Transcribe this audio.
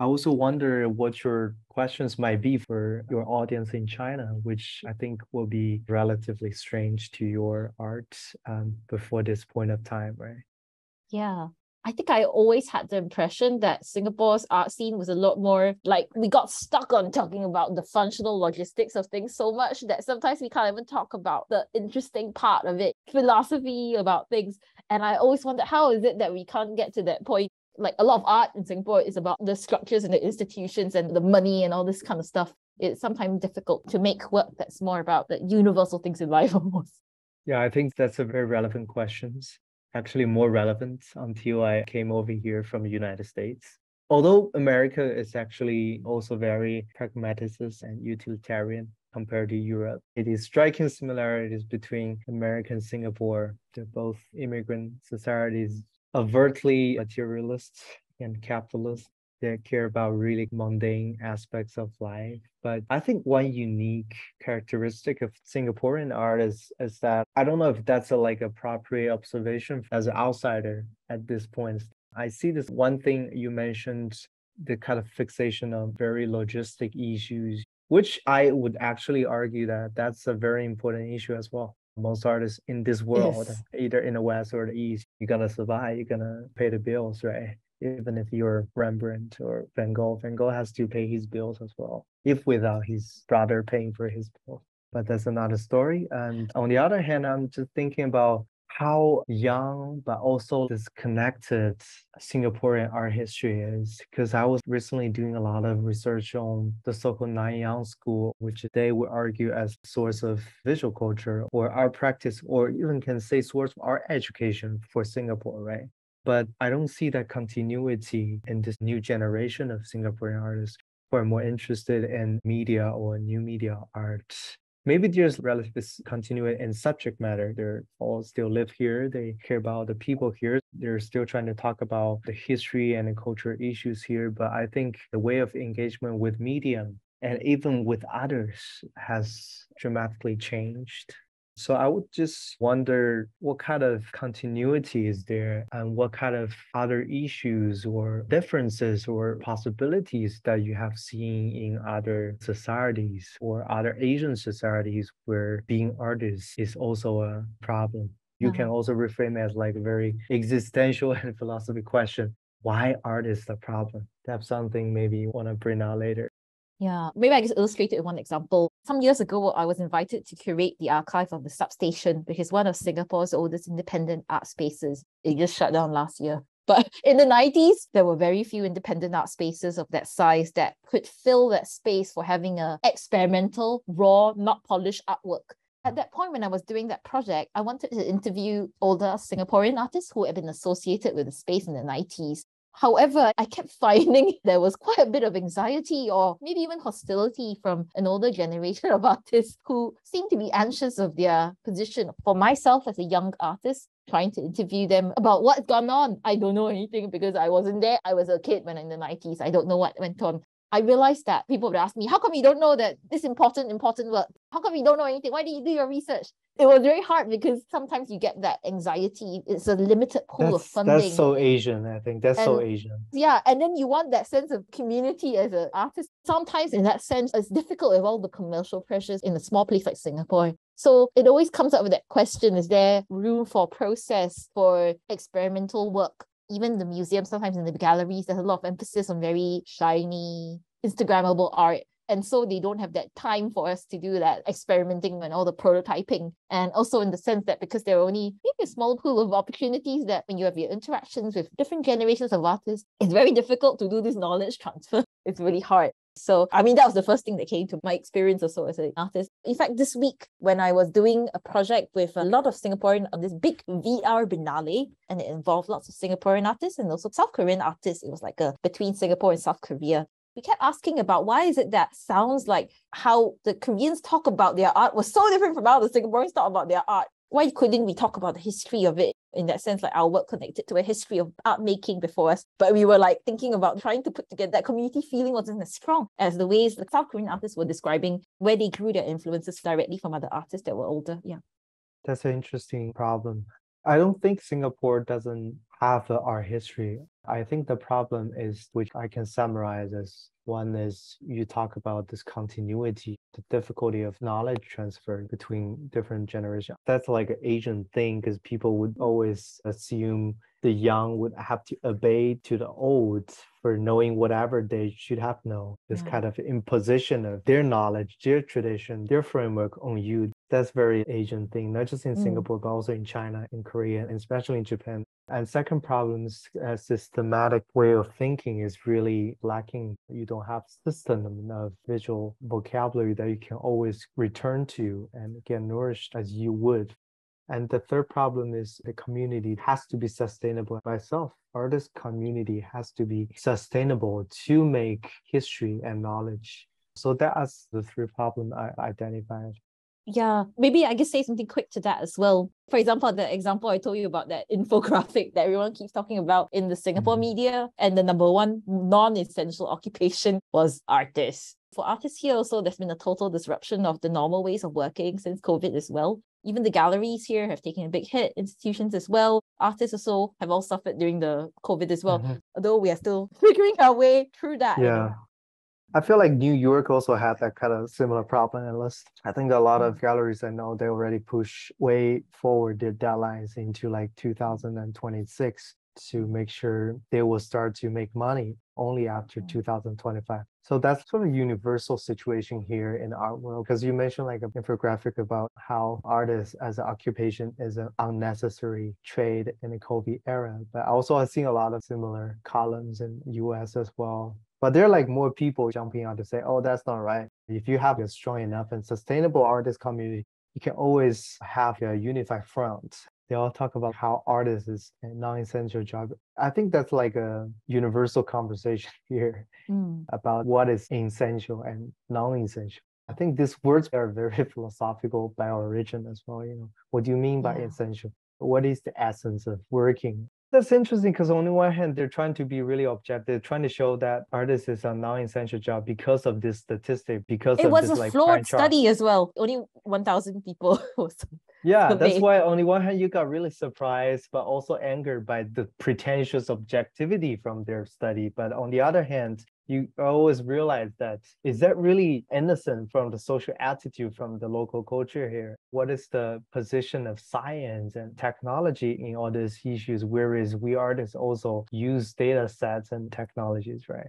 I also wonder what your questions might be for your audience in China, which I think will be relatively strange to your art before this point of time, right? Yeah. I think I always had the impression that Singapore's art scene was a lot more like we got stuck on talking about the functional logistics of things so much that sometimes we can't even talk about the interesting part of it, philosophy about things. And I always wondered, how is it that we can't get to that point? Like a lot of art in Singapore is about the structures and the institutions and the money and all this kind of stuff. It's sometimes difficult to make work that's more about the universal things in life almost. Yeah, I think that's a very relevant question. Actually more relevant until I came over here from the United States. Although America is actually also very pragmaticist and utilitarian compared to Europe, it is striking similarities between America and Singapore. They're both immigrant societies, overtly materialist and capitalist. They care about really mundane aspects of life. But I think one unique characteristic of Singaporean art is that I don't know if that's like appropriate observation as an outsider at this point. I see this one thing you mentioned, the kind of fixation on very logistic issues, which I would actually argue that that's a very important issue as well. Most artists in this world, Yes. either in the West or the East, you're gonna survive, you're gonna pay the bills, right? Even if you're Rembrandt or Van Gogh, Van Gogh has to pay his bills as well, if without his brother paying for his bills. But that's another story. And on the other hand, I'm just thinking about how young but also disconnected Singaporean art history is. Because I was recently doing a lot of research on the so-called Nanyang School, which they would argue as source of visual culture or art practice, or even can say source of art education for Singapore, right? But I don't see that continuity in this new generation of Singaporean artists who are more interested in media or new media art. Maybe there's relative continuity in subject matter. They're all still live here. They care about the people here. They're still trying to talk about the history and the cultural issues here. But I think the way of engagement with medium and even with others has dramatically changed. So I would just wonder what kind of continuity is there and what kind of other issues or differences or possibilities that you have seen in other societies or other Asian societies where being artists is also a problem. You can also reframe it as like a very existential and philosophy question. Why art is the problem? That's something maybe you want to bring out later. Yeah, maybe I just illustrate it with one example. Some years ago, I was invited to curate the archive of the Substation, which is one of Singapore's oldest independent art spaces. It just shut down last year. But in the 90s, there were very few independent art spaces of that size that could fill that space for having an experimental, raw, not polished artwork. At that point, when I was doing that project, I wanted to interview older Singaporean artists who had been associated with the space in the 90s. However, I kept finding there was quite a bit of anxiety or maybe even hostility from an older generation of artists who seemed to be anxious of their position. For myself as a young artist, trying to interview them about what's gone on, I don't know anything because I wasn't there. I was a kid when in the 90s. I don't know what went on. I realized that people would ask me, how come you don't know that this important work? How come you don't know anything? Why did you do your research? It was very hard because sometimes you get that anxiety. It's a limited pool of funding. That's so Asian, I think. That's so Asian. Yeah, and then you want that sense of community as an artist. Sometimes in that sense, it's difficult with all the commercial pressures in a small place like Singapore. So it always comes up with that question, is there room for process, for experimental work? Even the museum, sometimes in the galleries, there's a lot of emphasis on very shiny, Instagrammable art. And so they don't have that time for us to do that experimenting and all the prototyping. And also in the sense that because there are only maybe a small pool of opportunities, that when you have your interactions with different generations of artists, it's very difficult to do this knowledge transfer. It's really hard. So, I mean, that was the first thing that came to my experience also as an artist. In fact, this week, when I was doing a project with a lot of Singaporean on this big VR Biennale, and it involved lots of Singaporean artists and also South Korean artists. It was like a between Singapore and South Korea. We kept asking about why is it that sounds like how the Koreans talk about their art was so different from how the Singaporeans talk about their art. Why couldn't we talk about the history of it? In that sense, like our work connected to a history of art making before us. But we were like thinking about trying to put together that community feeling wasn't as strong as the ways the South Korean artists were describing where they grew their influences directly from other artists that were older. Yeah. That's an interesting problem. I don't think Singapore doesn't have an art history. I think the problem is, which I can summarize as one is you talk about this continuity, the difficulty of knowledge transfer between different generations. That's like an Asian thing because people would always assume the young would have to obey to the old for knowing whatever they should have known. This kind of imposition of their knowledge, their tradition, their framework on you. That's very Asian thing, not just in Singapore, but also in China, in Korea, and especially in Japan. And second problem is a systematic way of thinking is really lacking. You don't have system of visual vocabulary that you can always return to and get nourished as you would. And the third problem is the community has to be sustainable by itself. Artist community has to be sustainable to make history and knowledge. So that's the three problems I identified. Yeah, maybe I can say something quick to that as well. For example, the example I told you about that infographic that everyone keeps talking about in the Singapore media, and the number one non-essential occupation was artists. For artists here also, there's been a total disruption of the normal ways of working since COVID as well. Even the galleries here have taken a big hit, institutions as well. Artists also have all suffered during the COVID as well, although we are still figuring our way through that. Yeah. I feel like New York also had that kind of similar problem. Unless I think a lot of galleries I know, they already push way forward their deadlines into like 2026 to make sure they will start to make money only after 2025. So that's sort of a universal situation here in the art world. Because you mentioned like an infographic about how artists as an occupation is an unnecessary trade in the COVID era. But also I've seen a lot of similar columns in US as well. But there are like more people jumping out to say, oh, that's not right. If you have a strong enough and sustainable artist community, you can always have a unified front. They all talk about how artists is a non-essential job. I think that's like a universal conversation here about what is essential and non-essential. I think these words are very philosophical by origin as well. You know, what do you mean by essential? What is the essence of working? That's interesting because on the one hand, they're trying to be really objective, trying to show that artists is a non-essential job because of this statistic, because it of was this a like flawed study as well. Only 1,000 people was yeah, that's surveyed. why on the one hand you got really surprised, but also angered by the pretentious objectivity from their study. But on the other hand, you always realize that is that really innocent from the social attitude from the local culture here? What is the position of science and technology in all these issues? Whereas we artists also use data sets and technologies, right?